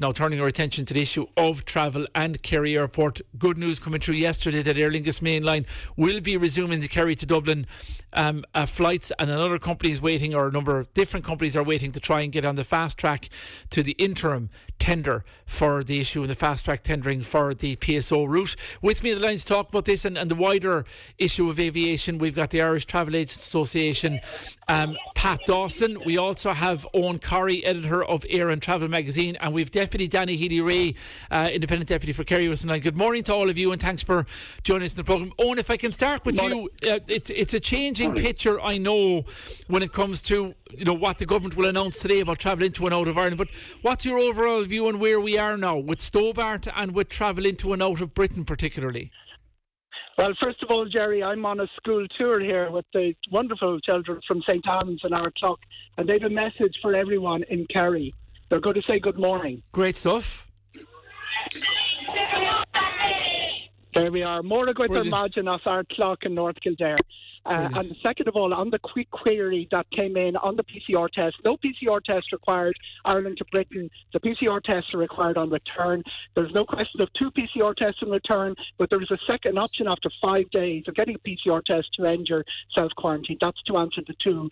now turning our attention to the issue of travel and Kerry Airport. Good news coming through yesterday that Aer Lingus Mainline will be resuming the Kerry to Dublin flights, and another company is waiting, or a number of different companies are waiting to try and get on the fast track to the interim tender for the issue of the fast track tendering for the PSO route. With me on the line to talk about this and the wider issue of aviation, we've got the Irish Travel Agents Association, Pat Dawson. We also have Eoghan Corry, editor of Air and Travel magazine, and we've Deputy Danny Healy-Ray, Independent Deputy for Kerry. Good morning to all of you, and thanks for joining us in the programme. Eoghan, if I can start with you, it's a changing picture, I know, when it comes to what the government will announce today about travel into and out of Ireland, but what's your overall view on where we are now with Stobart and with travel into and out of Britain particularly? Well, first of all, Jerry, I'm on a school tour here with the wonderful children from St. Anne's and our clock, and they have a message for everyone in Kerry. They're going to say good morning. Great stuff. There we are. More go to imagine us our clock in North Kildare. And second of all, on the quick query that came in on the PCR test, no PCR test required Ireland to Britain. The PCR tests are required on return. There's no question of 2 PCR tests in return, but there is a second option after 5 days of getting a PCR test to end your self-quarantine. That's to answer the 2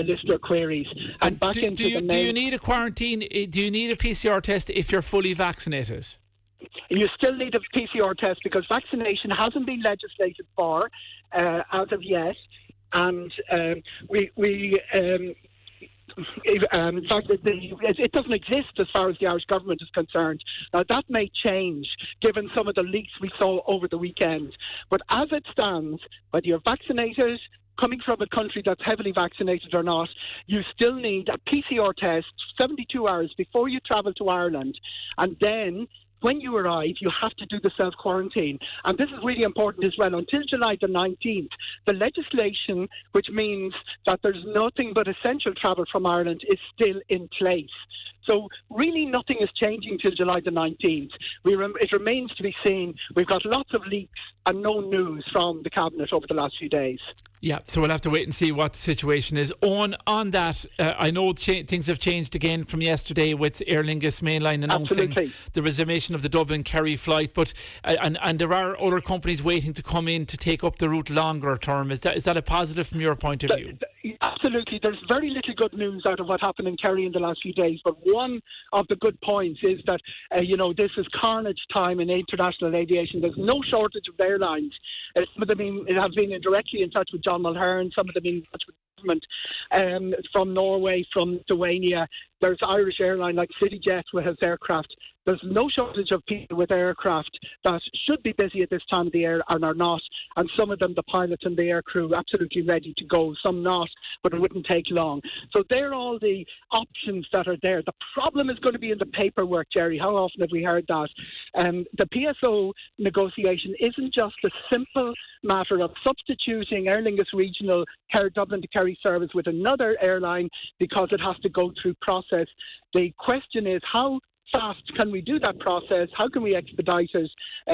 listener queries. And back into the main... Do you need a quarantine? Do you need a PCR test if you're fully vaccinated? You still need a PCR test because vaccination hasn't been legislated for as of yet, and in fact, it doesn't exist as far as the Irish government is concerned. Now, that may change given some of the leaks we saw over the weekend. But as it stands, whether you're vaccinated, coming from a country that's heavily vaccinated or not, you still need a PCR test 72 hours before you travel to Ireland, and then when you arrive, you have to do the self-quarantine. And this is really important as well. Until July the 19th, the legislation, which means that there's nothing but essential travel from Ireland, is still in place. So really nothing is changing till July the 19th. It remains to be seen. We've got lots of leaks and no news from the Cabinet over the last few days. Yeah, so we'll have to wait and see what the situation is. On that, I know things have changed again from yesterday with Aer Lingus Mainline announcing the resumption of the Dublin-Kerry flight, but and there are other companies waiting to come in to take up the route longer term. Is that a positive from your point of view? Absolutely. There's very little good news out of what happened in Kerry in the last few days, but one of the good points is that, this is carnage time in international aviation. There's no shortage of airlines. Some of them have been directly in touch with John Mulhern, some of them in touch with government from Norway, from Lithuania. There's Irish airline like CityJet who has aircraft. There's no shortage of people with aircraft that should be busy at this time of the year and are not. And some of them, the pilots and the aircrew, absolutely ready to go. Some not, but it wouldn't take long. So they're all the options that are there. The problem is going to be in the paperwork, Jerry. How often have we heard that? The PSO negotiation isn't just a simple matter of substituting Aer Lingus Regional Dublin to Kerry service with another airline because it has to go through process. The question is how fast can we do that process? How can we expedite it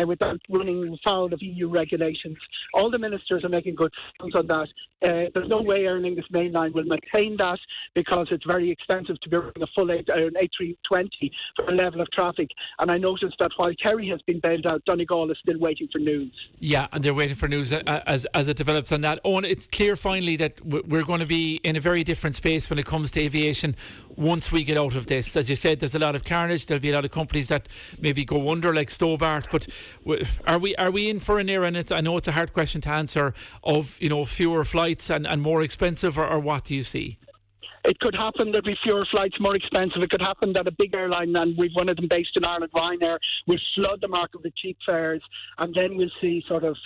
without running foul of EU regulations? All the ministers are making good points on that. There's no way Aer Lingus Mainline will maintain that because it's very expensive to be running a full an A320 for a level of traffic. And I noticed that while Kerry has been bailed out, Donegal is still waiting for news. Yeah, and they're waiting for news as it develops on that. Eoghan, it's clear finally that we're going to be in a very different space when it comes to aviation once we get out of this. As you said, there's a lot of carnage. There'll be a lot of companies that maybe go under, like Stobart. But are we in for an era? And I know it's a hard question to answer. Of fewer flights and more expensive, or what do you see? It could happen that we fewer flights, more expensive. It could happen that a big airline, and we've one of them based in Ireland, Ryanair, will flood the market with cheap fares, and then we'll see sort of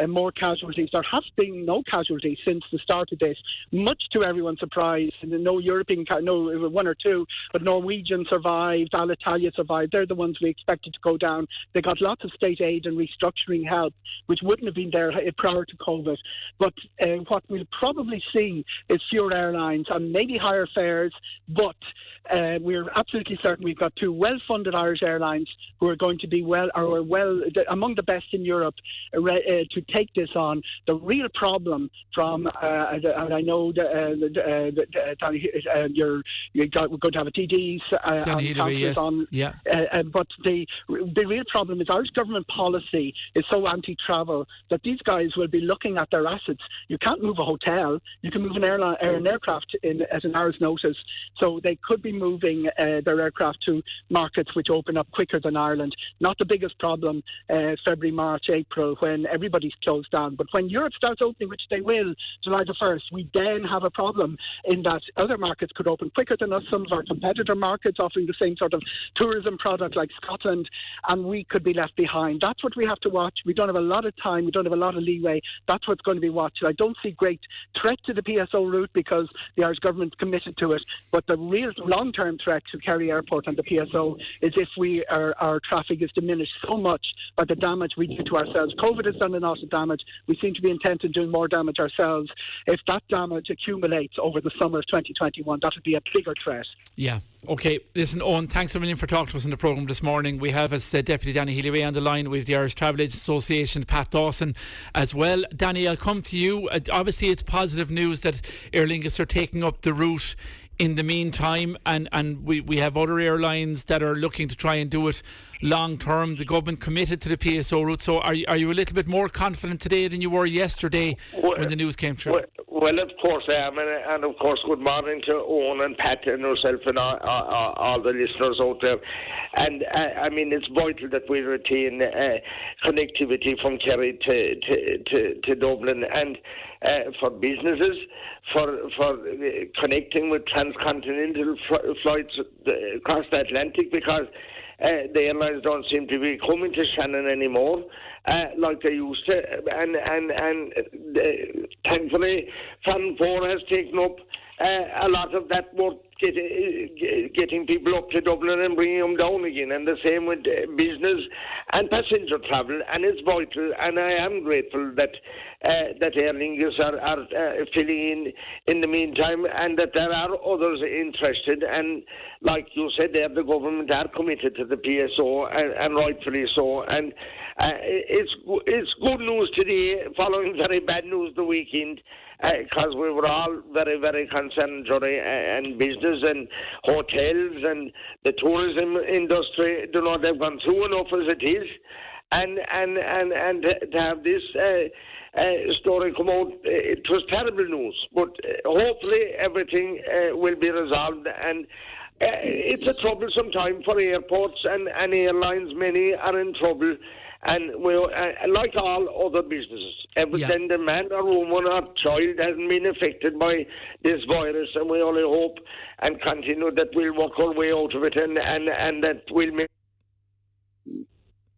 more casualties. There have been no casualties since the start of this, much to everyone's surprise. And no European, no one or two, but Norwegian survived, Alitalia survived. They're the ones we expected to go down. They got lots of state aid and restructuring help, which wouldn't have been there prior to COVID. But what we'll probably see is fewer airlines, and maybe slightly higher fares, but we're absolutely certain we've got two well-funded Irish airlines who are going to be among the best in Europe to take this on. The real problem from, and I know we're going to have a TDs on, yeah. But the real problem is Irish government policy is so anti-travel that these guys will be looking at their assets. You can't move a hotel. You can move an aircraft at an hour's notice. So they could be moving their aircraft to markets which open up quicker than Ireland. Not the biggest problem February, March, April, when everybody's closed down. But when Europe starts opening, which they will, July the 1st, we then have a problem in that other markets could open quicker than us. Some of our competitor markets offering the same sort of tourism product like Scotland, and we could be left behind. That's what we have to watch. We don't have a lot of time. We don't have a lot of leeway. That's what's going to be watched. I don't see great threat to the PSO route because the Irish government committed to it. But the real long-term threat to Kerry Airport and the PSO is if our traffic is diminished so much by the damage we do to ourselves. COVID has done a lot of damage. We seem to be intent on doing more damage ourselves. If that damage accumulates over the summer of 2021, that would be a bigger threat. Yeah. Okay. Listen, Eoghan, thanks a million for talking to us in the programme this morning. We have, as Deputy Danny Healy-Rae on the line, with the Irish Travel Agents Association, Pat Dawson as well. Danny, I'll come to you. Obviously, it's positive news that Aer Lingus are taking up the route in the meantime, and we have other airlines that are looking to try and do it long term. The government committed to the PSO route. So are you a little bit more confident today than you were yesterday when the news came through? Well, of course I am, and of course good morning to Eoghan and Pat and yourself and all the listeners out there. And I mean, it's vital that we retain connectivity from Kerry to Dublin, and for businesses, for connecting with transcontinental flights across the Atlantic, because the airlines don't seem to be coming to Shannon anymore like they used to, and thankfully Fan 4 has taken up a lot of that work, getting people up to Dublin and bringing them down again, and the same with business and passenger travel, and it's vital, and I am grateful that Aer Lingus are filling in the meantime, and that there are others interested, and like you said there, the government are committed to the PSO, and rightfully so, and it's good news today following very bad news the weekend, because we were all very, very concerned, Johnny, and business and hotels and the tourism industry. Do not have gone through enough as it is, and to have this story come out, it was terrible news. But hopefully everything will be resolved, and it's a troublesome time for airports and airlines. Many are in trouble. And we, like all other businesses, then the man or woman or child hasn't been affected by this virus, and we only hope and continue that we'll work our way out of it, and that we'll make it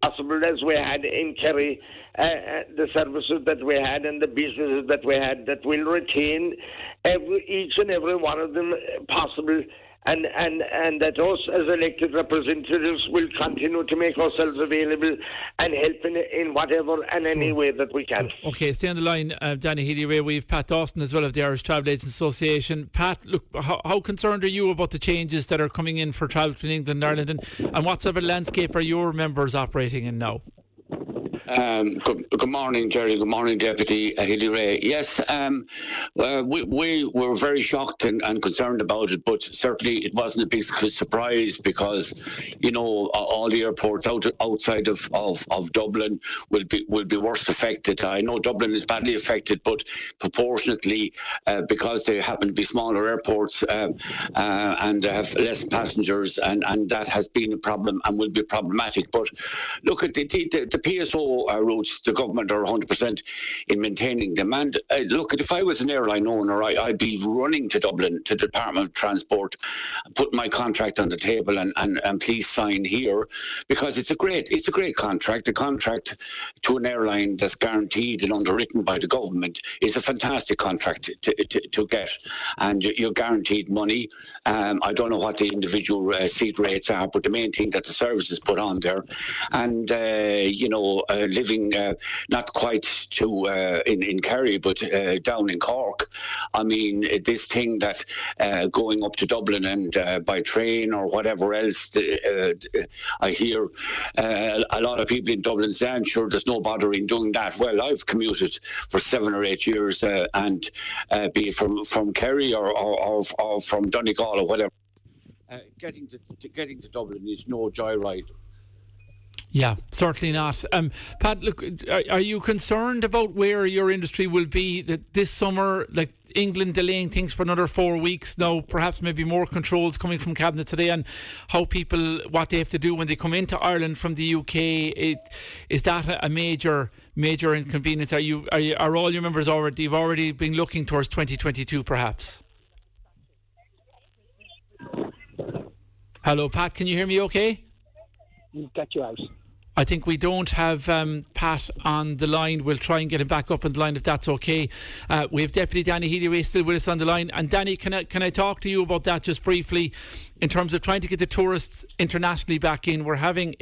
possible as we had in Kerry, the services that we had and the businesses that we had, that we'll retain each and every one of them possible. And that us as elected representatives will continue to make ourselves available and help in whatever and any way that we can. Okay, stay on the line, Danny Healy-Rae. We have Pat Dawson as well of the Irish Travel Agents Association. Pat, look, how concerned are you about the changes that are coming in for travel between England and Ireland, and what sort of landscape are your members operating in now? Good morning, Jerry. Good morning, Deputy Healy-Rae. Yes, we were very shocked and concerned about it, but certainly it wasn't a big surprise, because all the airports outside of Dublin will be worse affected. I know Dublin is badly affected, but proportionately, because they happen to be smaller airports and have less passengers, and that has been a problem and will be problematic. But look at the PSO routes, the government are 100% in maintaining them. And look, if I was an airline owner, I'd be running to Dublin, to the Department of Transport, putting my contract on the table and please sign here, because it's a great contract. The contract to an airline that's guaranteed and underwritten by the government is a fantastic contract to get, and you're guaranteed money. I don't know what the individual seat rates are, but the main thing that the service is put on there, and living not quite in Kerry, but down in Cork. I mean, this thing that going up to Dublin and by train or whatever else, I hear a lot of people in Dublin saying, sure, there's no bother in doing that. Well, I've commuted for 7 or 8 years, and be it from Kerry or from Donegal or whatever. Getting to Dublin is no joyride. Yeah, certainly not. Pat, look, are you concerned about where your industry will be this summer? Like England delaying things for another 4 weeks now, perhaps maybe more controls coming from Cabinet today on what they have to do when they come into Ireland from the UK. Is that a major inconvenience? Are all your members already been looking towards 2022 perhaps? Hello, Pat, can you hear me okay? Get you out. I think we don't have Pat on the line. We'll try and get him back up on the line if that's okay. We have Deputy Danny Healy-Rae still with us on the line. And Danny, can I talk to you about that just briefly in terms of trying to get the tourists internationally back in? We're having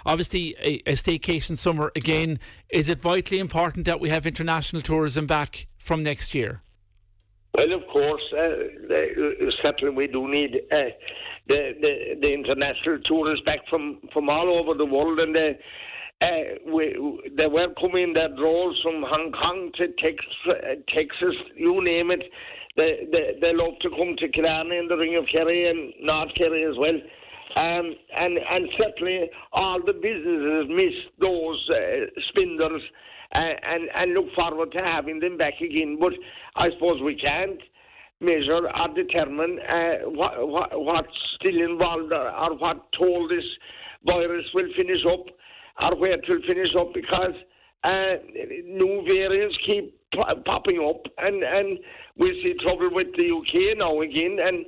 obviously a staycation summer again. Is it vitally important that we have international tourism back from next year? Well, of course, certainly we do need the international tourists back from all over the world, and they were coming their droves from Hong Kong to Texas, you name it. They love to come to Killarney and the Ring of Kerry and North Kerry as well. And certainly all the businesses miss those spinders and look forward to having them back again. But I suppose we can't measure or determine what's still involved or what toll this virus will finish up or where it will finish up, because new variants keep popping up, and we see trouble with the UK now again. And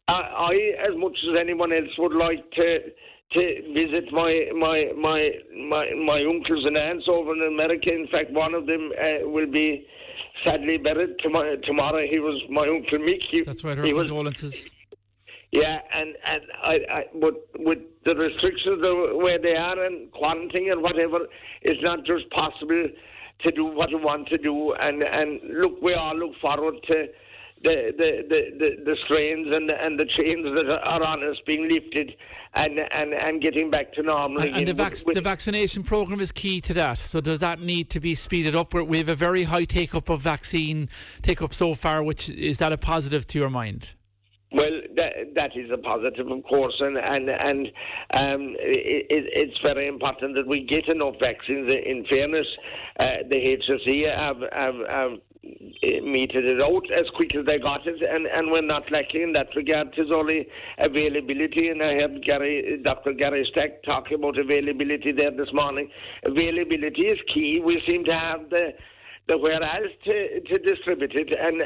I, as much as anyone else, would like to visit my uncles and aunts over in America. In fact, one of them will be sadly buried tomorrow. He was my Uncle Mick. That's right, our condolences. Yeah, and but with the restrictions where they are and quarantine and whatever, it's not just possible to do what you want to do. And look, we all look forward to the strains and the chains that are on us being lifted and getting back to normal and again. The vaccination programme is key to that. So does that need to be speeded up? We have a very high take-up of vaccine take-up so far, which is that a positive to your mind? Well, that is a positive, of course, and it's very important that we get enough vaccines. In fairness, the HSE have meted it out as quick as they got it, and we're not lacking in that regard. It's only availability, and I heard Dr. Gary Stack talking about availability there this morning. Availability is key. We seem to have the whereas to distribute it and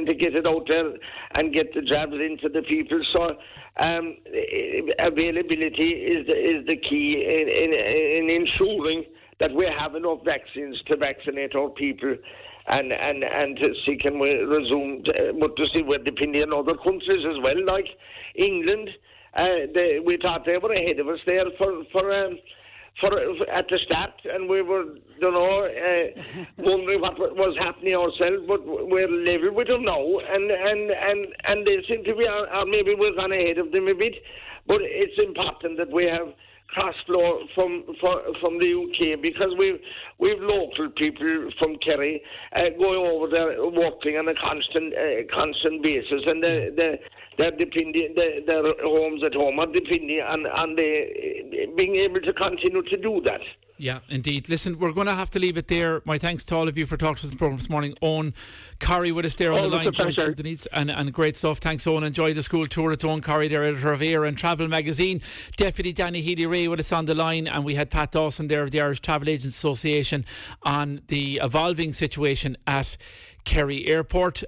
to get it out there and get the jabs into the people. So availability is the key in ensuring that we have enough vaccines to vaccinate our people and to see can we resume, but to see we're depending on other countries as well, like England. We thought they were ahead of us there for at the start, and we were, wondering what was happening ourselves, but we're level with them now, and they seem to be, or maybe we've gone ahead of them a bit, but it's important that we have cross-flow from the UK, because we've local people from Kerry going over there working on a constant basis, and they're depending, their homes at home are depending on they being able to continue to do that. Yeah, indeed. Listen, we're going to have to leave it there. My thanks to all of you for talking to the programme this morning. Eoghan Corry with us there on the line. And great stuff. Thanks, Eoghan. Enjoy the school tour. It's Eoghan Corry, the editor of Air and Travel magazine. Deputy Danny Healy-Rae with us on the line. And we had Pat Dawson there of the Irish Travel Agents Association on the evolving situation at Kerry Airport.